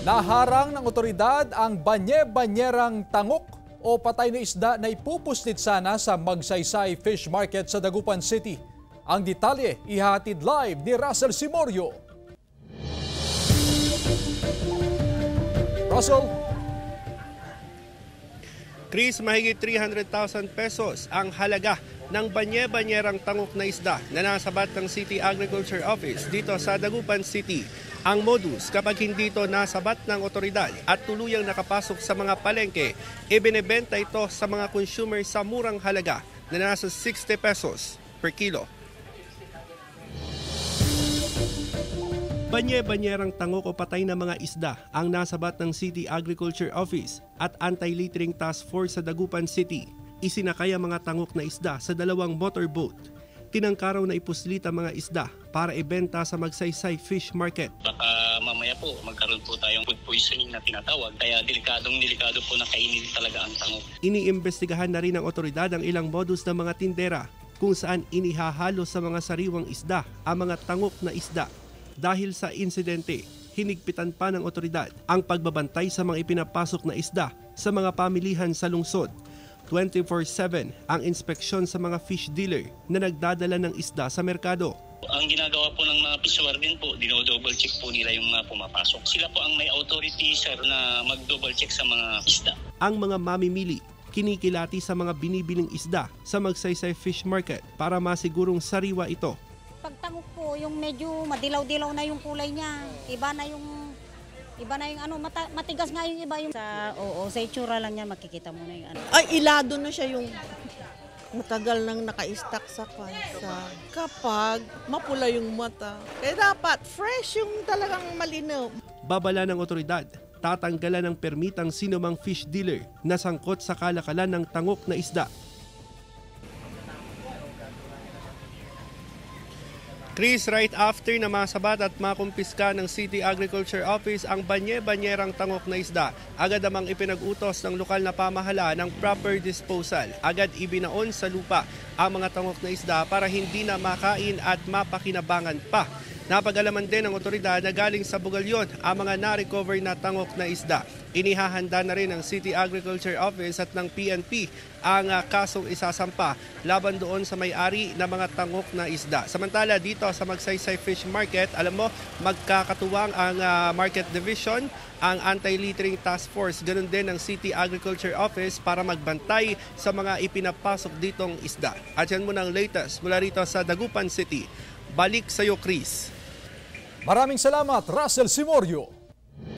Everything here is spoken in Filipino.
Naharang ng otoridad ang banye-banyerang tangok o patay na isda na ipupuslit sana sa Magsaysay Fish Market sa Dagupan City. Ang detalye ihatid live ni Russell Simorio. Russell? Chris, mahigit 300,000 pesos ang halaga ng banye-banyerang tangok na isda na nasabat ng City Agriculture Office dito sa Dagupan City. Ang modus, kapag hindi ito nasabat ng otoridad at tuluyang nakapasok sa mga palengke, ibinebenta ito sa mga consumer sa murang halaga na nasa 60 pesos per kilo. Banye-banyerang tangok o patay na mga isda ang nasabat ng City Agriculture Office at Anti-Littering Task Force sa Dagupan City. Isinakay ang mga tangok na isda sa dalawang motorboat. Tinangkaraw na ipuslit ang mga isda para ibenta sa Magsaysay Fish Market. Baka mamaya po magkaroon po tayong food poisoning na tinatawag, kaya delikado po na kainin talaga ang tangok. Iniimbestigahan na rin ng otoridad ang ilang modus ng mga tindera kung saan inihahalo sa mga sariwang isda ang mga tangok na isda. Dahil sa insidente, hinigpitan pa ng otoridad ang pagbabantay sa mga ipinapasok na isda sa mga pamilihan sa lungsod. 24/7 ang inspeksyon sa mga fish dealer na nagdadala ng isda sa merkado. Ang ginagawa po ng mga fish warden po, dino-double check po nila yung mga pumapasok. Sila po ang may authority, sir, na mag-double check sa mga isda. Ang mga mamimili, kinikilati sa mga binibiling isda sa Magsaysay Fish Market para masigurong sariwa ito. Pagtangok po, yung medyo madilaw-dilaw na yung kulay niya. Iba na yung matigas nga yung iba. Sa itsura lang niya makikita mo na yung ano. Ay, ilado na siya yung matagal nang naka-stack sa kansa. Kapag mapula yung mata, kaya dapat fresh yung talagang malinaw. Babala ng otoridad, tatanggalan ng permitang sinumang fish dealer na sangkot sa kalakalan ng tangok na isda. Chris, right after na masabat at makumpiska ng City Agriculture Office ang banye-banyerang tangok na isda, agad namang ipinag-utos ng lokal na pamahalaan ng proper disposal. Agad ibinaon sa lupa ang mga tangok na isda para hindi na makain at mapakinabangan pa. Napag-alaman din ng otoridad na galing sa Bugalyon ang mga na-recover na tangok na isda. Inihahanda na rin ng City Agriculture Office at ng PNP ang kasong isasampa laban doon sa may-ari ng mga tangok na isda. Samantala dito sa Magsaysay Fish Market, alam mo, magkakatuwang ang Market Division, ang Anti-Littering Task Force, ganun din ang City Agriculture Office para magbantay sa mga ipinapasok ditong isda. At yan muna ang latest mula rito sa Dagupan City. Balik sa iyo, Chris. Maraming salamat, Russell Simorio.